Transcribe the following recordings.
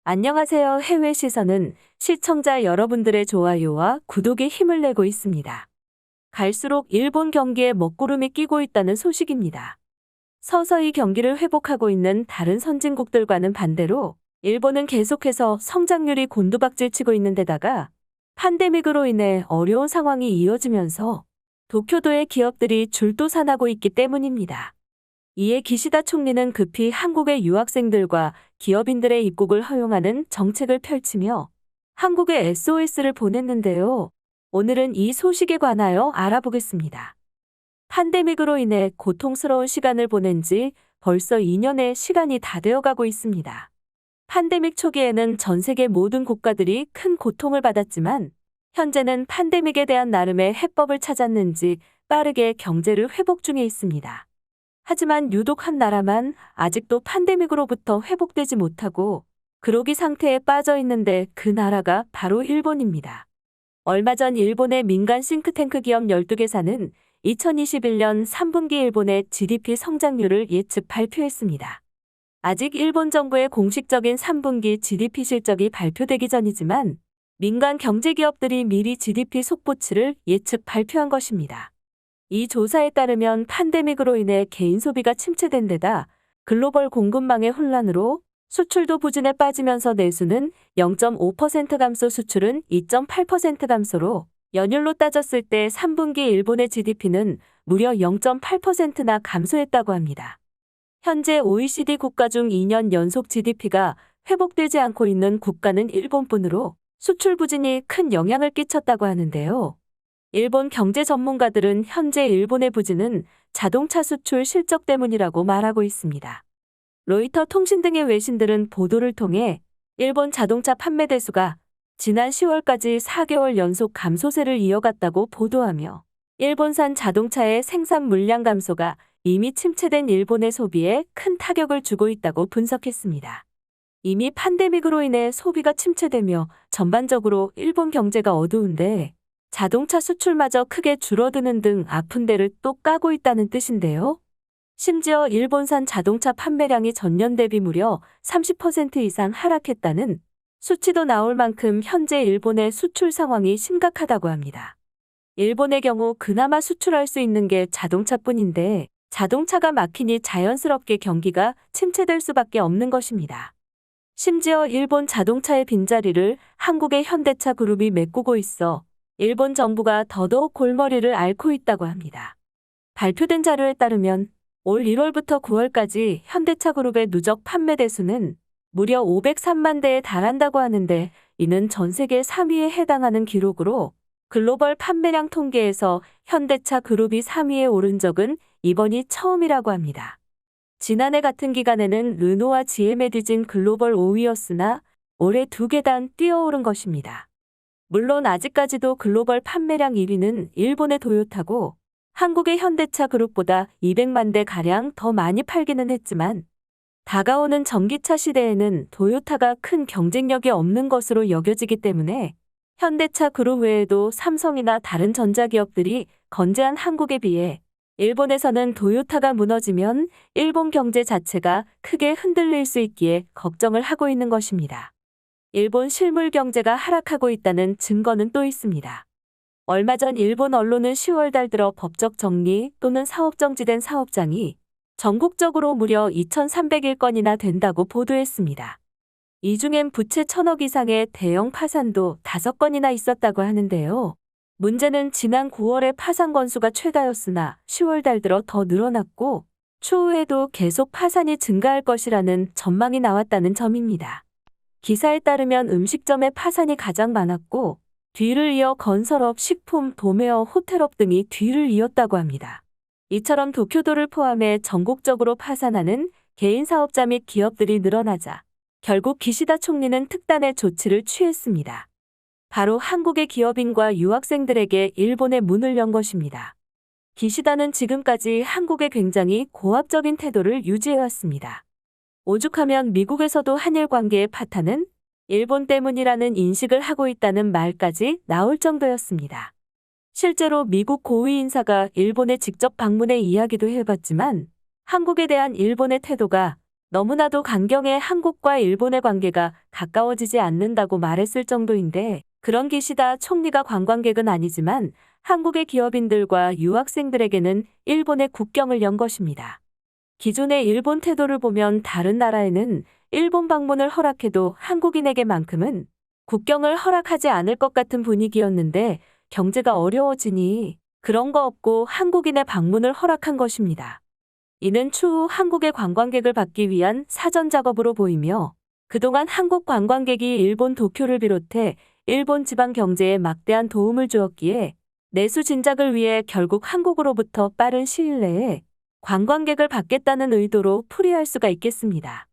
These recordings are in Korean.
안녕하세요. 해외 시선은 시청자 여러분들의 좋아요와 구독에 힘을 내고 있습니다. 갈수록 일본 경기에 먹구름이 끼고 있다는 소식입니다. 서서히 경기를 회복하고 있는 다른 선진국들과는 반대로 일본은 계속해서 성장률이 곤두박질치고 있는 데다가 팬데믹으로 인해 어려운 상황이 이어지면서 도쿄도의 기업들이 줄도산하고 있기 때문입니다. 이에 기시다 총리는 급히 한국의 유학생들과 기업인들의 입국을 허용하는 정책을 펼치며 한국에 SOS를 보냈는데요. 오늘은 이 소식에 관하여 알아보겠습니다. 팬데믹으로 인해 고통스러운 시간을 보낸 지 벌써 2년의 시간이 다 되어가고 있습니다. 팬데믹 초기에는 전 세계 모든 국가들이 큰 고통을 받았지만 현재는 팬데믹에 대한 나름의 해법을 찾았는지 빠르게 경제를 회복 중에 있습니다. 하지만 유독 한 나라만 아직도 팬데믹으로부터 회복되지 못하고 그로기 상태에 빠져 있는데 그 나라가 바로 일본입니다. 얼마 전 일본의 민간 싱크탱크 기업 12개사는 2021년 3분기 일본의 GDP 성장률을 예측 발표했습니다. 아직 일본 정부의 공식적인 3분기 GDP 실적이 발표되기 전이지만 민간 경제기업들이 미리 GDP 속보치를 예측 발표한 것입니다. 이 조사에 따르면 팬데믹으로 인해 개인 소비가 침체된 데다 글로벌 공급망의 혼란으로 수출도 부진에 빠지면서 내수는 0.5% 감소, 수출은 2.8% 감소로 연율로 따졌을 때 3분기 일본의 GDP는 무려 0.8%나 감소했다고 합니다. 현재 OECD 국가 중 2년 연속 GDP가 회복되지 않고 있는 국가는 일본뿐으로 수출 부진이 큰 영향을 끼쳤다고 하는데요. 일본 경제 전문가들은 현재 일본의 부진은 자동차 수출 실적 때문이라고 말하고 있습니다. 로이터 통신 등의 외신들은 보도를 통해 일본 자동차 판매 대수가 지난 10월까지 4개월 연속 감소세를 이어갔다고 보도하며 일본산 자동차의 생산 물량 감소가 이미 침체된 일본의 소비에 큰 타격을 주고 있다고 분석했습니다. 이미 팬데믹으로 인해 소비가 침체되며 전반적으로 일본 경제가 어두운데 자동차 수출마저 크게 줄어드는 등 아픈 데를 또 까고 있다는 뜻인데요. 심지어 일본산 자동차 판매량이 전년 대비 무려 30% 이상 하락했다는 수치도 나올 만큼 현재 일본의 수출 상황이 심각하다고 합니다. 일본의 경우 그나마 수출할 수 있는 게 자동차뿐인데 자동차가 막히니 자연스럽게 경기가 침체될 수밖에 없는 것입니다. 심지어 일본 자동차의 빈자리를 한국의 현대차 그룹이 메꾸고 있어 일본 정부가 더더욱 골머리를 앓고 있다고 합니다. 발표된 자료에 따르면 올 1월부터 9월까지 현대차 그룹의 누적 판매 대수는 무려 503만 대에 달한다고 하는데 이는 전 세계 3위에 해당하는 기록으로 글로벌 판매량 통계에서 현대차 그룹이 3위에 오른 적은 이번이 처음이라고 합니다. 지난해 같은 기간에는 르노와 GM의 뒤진 글로벌 5위였으나 올해 2계단 뛰어오른 것입니다. 물론 아직까지도 글로벌 판매량 1위는 일본의 도요타고 한국의 현대차 그룹보다 200만 대가량 더 많이 팔기는 했지만 다가오는 전기차 시대에는 도요타가 큰 경쟁력이 없는 것으로 여겨지기 때문에 현대차 그룹 외에도 삼성이나 다른 전자기업들이 건재한 한국에 비해 일본에서는 도요타가 무너지면 일본 경제 자체가 크게 흔들릴 수 있기에 걱정을 하고 있는 것입니다. 일본 실물 경제가 하락하고 있다는 증거는 또 있습니다. 얼마 전 일본 언론은 10월 달 들어 법적 정리 또는 사업 정지된 사업장이 전국적으로 무려 2,300일 건이나 된다고 보도했습니다. 이 중엔 부채 1,000억 이상의 대형 파산도 5건이나 있었다고 하는데요. 문제는 지난 9월에 파산 건수가 최다였으나 10월 달 들어 더 늘어났고 추후에도 계속 파산이 증가할 것이라는 전망이 나왔다는 점입니다. 기사에 따르면 음식점의 파산이 가장 많았고 뒤를 이어 건설업, 식품, 도매업, 호텔업 등이 뒤를 이었다고 합니다. 이처럼 도쿄도를 포함해 전국적으로 파산하는 개인 사업자 및 기업들이 늘어나자 결국 기시다 총리는 특단의 조치를 취했습니다. 바로 한국의 기업인과 유학생들에게 일본의 문을 연 것입니다. 기시다는 지금까지 한국에 굉장히 고압적인 태도를 유지해왔습니다. 오죽하면 미국에서도 한일 관계의 파탄은 일본 때문이라는 인식을 하고 있다는 말까지 나올 정도였습니다. 실제로 미국 고위 인사가 일본에 직접 방문해 이야기도 해봤지만 한국에 대한 일본의 태도가 너무나도 강경해 한국과 일본의 관계가 가까워지지 않는다고 말했을 정도인데 그런 기시다 총리가 관광객은 아니지만 한국의 기업인들과 유학생들에게는 일본의 국경을 연 것입니다. 기존의 일본 태도를 보면 다른 나라에는 일본 방문을 허락해도 한국인에게만큼은 국경을 허락하지 않을 것 같은 분위기였는데 경제가 어려워지니 그런 거 없고 한국인의 방문을 허락한 것입니다. 이는 추후 한국의 관광객을 받기 위한 사전 작업으로 보이며 그동안 한국 관광객이 일본 도쿄를 비롯해 일본 지방 경제에 막대한 도움을 주었기에 내수 진작을 위해 결국 한국으로부터 빠른 시일 내에 관광객을 받겠다는 의도로 풀이할 수가 있겠습니다.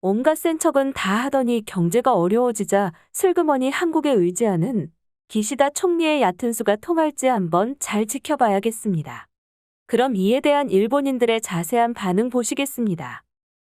온갖 센 척은 다 하더니 경제가 어려워지자 슬그머니 한국에 의지하는 기시다 총리의 얕은 수가 통할지 한번 잘 지켜봐야겠습니다. 그럼 이에 대한 일본인들의 자세한 반응 보시겠습니다.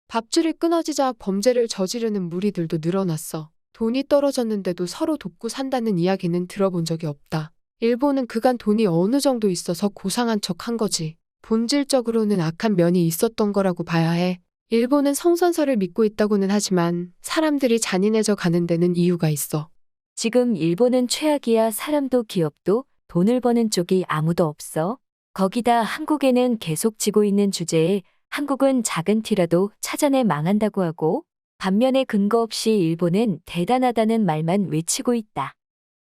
밥줄이 끊어지자 범죄를 저지르는 무리들도 늘어났어. 돈이 떨어졌는데도 서로 돕고 산다는 이야기는 들어본 적이 없다. 일본은 그간 돈이 어느 정도 있어서 고상한 척 한 거지. 본질적으로는 악한 면이 있었던 거라고 봐야 해. 일본은 성선설을 믿고 있다고는 하지만 사람들이 잔인해져 가는 데는 이유가 있어. 지금 일본은 최악이야. 사람도 기업도 돈을 버는 쪽이 아무도 없어. 거기다 한국에는 계속 지고 있는 주제에 한국은 작은 티라도 찾아내 망한다고 하고 반면에 근거 없이 일본은 대단하다는 말만 외치고 있다.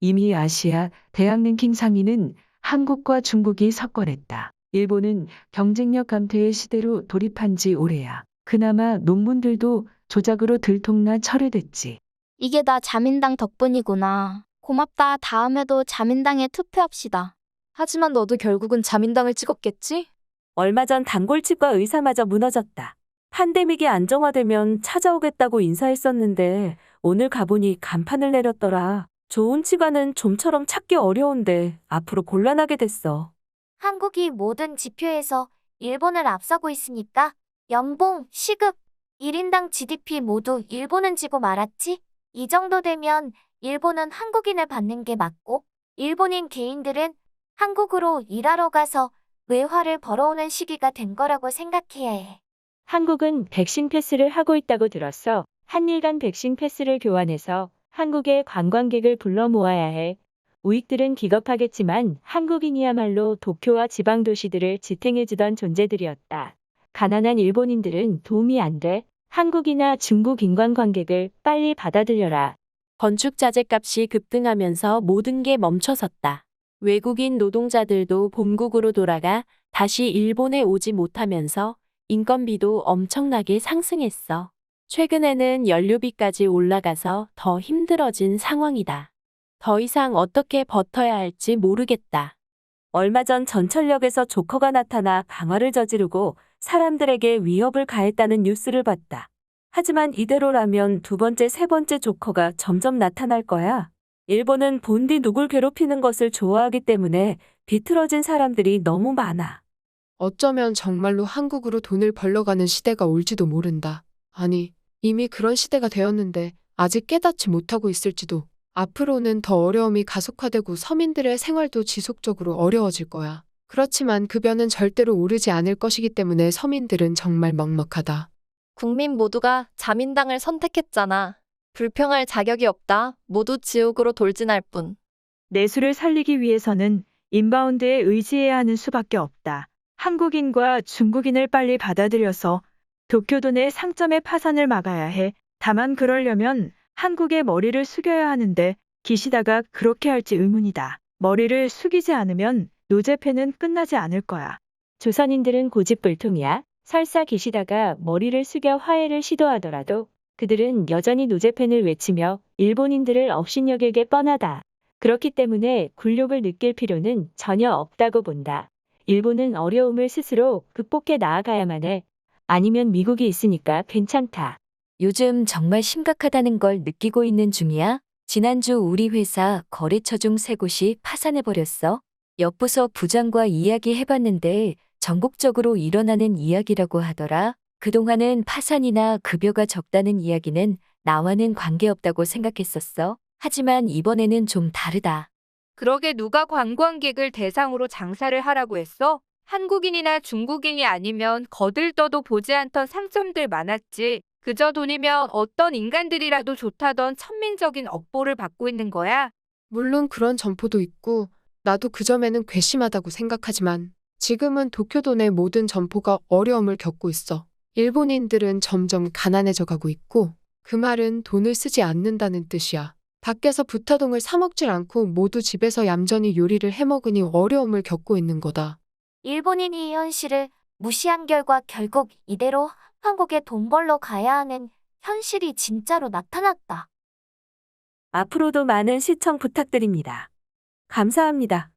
이미 아시아 대학 랭킹 3위는 한국과 중국이 석권했다. 일본은 경쟁력 감퇴의 시대로 돌입한 지 오래야. 그나마 논문들도 조작으로 들통나 철회됐지. 이게 다 자민당 덕분이구나. 고맙다. 다음에도 자민당에 투표합시다. 하지만 너도 결국은 자민당을 찍었겠지? 얼마 전 단골집과 의사마저 무너졌다. 팬데믹이 안정화되면 찾아오겠다고 인사했었는데 오늘 가보니 간판을 내렸더라. 좋은 치과는 좀처럼 찾기 어려운데 앞으로 곤란하게 됐어. 한국이 모든 지표에서 일본을 앞서고 있으니까 연봉, 시급, 1인당 GDP 모두 일본은 지고 말았지? 이 정도 되면 일본은 한국인을 받는 게 맞고 일본인 개인들은 한국으로 일하러 가서 외화를 벌어오는 시기가 된 거라고 생각해야 해. 한국은 백신 패스를 하고 있다고 들었어. 한일 간 백신 패스를 교환해서 한국의 관광객을 불러 모아야 해. 우익들은 기겁하겠지만 한국인이야말로 도쿄와 지방 도시들을 지탱해주던 존재들이었다. 가난한 일본인들은 도움이 안 돼. 한국이나 중국 인관관객을 빨리 받아들여라. 건축 자재값이 급등하면서 모든 게 멈춰섰다. 외국인 노동자들도 본국으로 돌아가 다시 일본에 오지 못하면서 인건비도 엄청나게 상승했어. 최근에는 연료비까지 올라가서 더 힘들어진 상황이다. 더 이상 어떻게 버텨야 할지 모르겠다. 얼마 전 전철역에서 조커가 나타나 강화를 저지르고 사람들에게 위협을 가했다는 뉴스를 봤다. 하지만 이대로라면 두 번째, 세 번째 조커가 점점 나타날 거야. 일본은 본디 누굴 괴롭히는 것을 좋아하기 때문에 비틀어진 사람들이 너무 많아. 어쩌면 정말로 한국으로 돈을 벌러 가는 시대가 올지도 모른다. 아니, 이미 그런 시대가 되었는데 아직 깨닫지 못하고 있을지도. 앞으로는 더 어려움이 가속화되고 서민들의 생활도 지속적으로 어려워질 거야. 그렇지만 급여는 절대로 오르지 않을 것이기 때문에 서민들은 정말 먹먹하다. 국민 모두가 자민당을 선택했잖아. 불평할 자격이 없다. 모두 지옥으로 돌진할 뿐. 내수를 살리기 위해서는 인바운드에 의지해야 하는 수밖에 없다. 한국인과 중국인을 빨리 받아들여서 도쿄도 내 상점의 파산을 막아야 해. 다만 그러려면 한국의 머리를 숙여야 하는데 기시다가 그렇게 할지 의문이다. 머리를 숙이지 않으면 노제패는 끝나지 않을 거야. 조선인들은 고집불통이야. 설사 기시다가 머리를 숙여 화해를 시도하더라도 그들은 여전히 노제팬을 외치며 일본인들을 업신여길 게 뻔하다. 그렇기 때문에 굴욕을 느낄 필요는 전혀 없다고 본다. 일본은 어려움을 스스로 극복해 나아가야만 해. 아니면 미국이 있으니까 괜찮다. 요즘 정말 심각하다는 걸 느끼고 있는 중이야. 지난주 우리 회사 거래처 중 3곳이 파산해버렸어. 옆부서 부장과 이야기해봤는데 전국적으로 일어나는 이야기라고 하더라. 그동안은 파산이나 급여가 적다는 이야기는 나와는 관계없다고 생각했었어. 하지만 이번에는 좀 다르다. 그러게 누가 관광객을 대상으로 장사를 하라고 했어? 한국인이나 중국인이 아니면 거들떠도 보지 않던 상점들 많았지. 그저 돈이면 어떤 인간들이라도 좋다던 천민적인 억보를 받고 있는 거야. 물론 그런 점포도 있고 나도 그 점에는 괘씸하다고 생각하지만 지금은 도쿄도 내 모든 점포가 어려움을 겪고 있어. 일본인들은 점점 가난해져 가고 있고 그 말은 돈을 쓰지 않는다는 뜻이야. 밖에서 부타동을 사 먹질 않고 모두 집에서 얌전히 요리를 해 먹으니 어려움을 겪고 있는 거다. 일본인이 이 현실을 무시한 결과 결국 이대로 한국에 돈 벌러 가야 하는 현실이 진짜로 나타났다. 앞으로도 많은 시청 부탁드립니다. 감사합니다.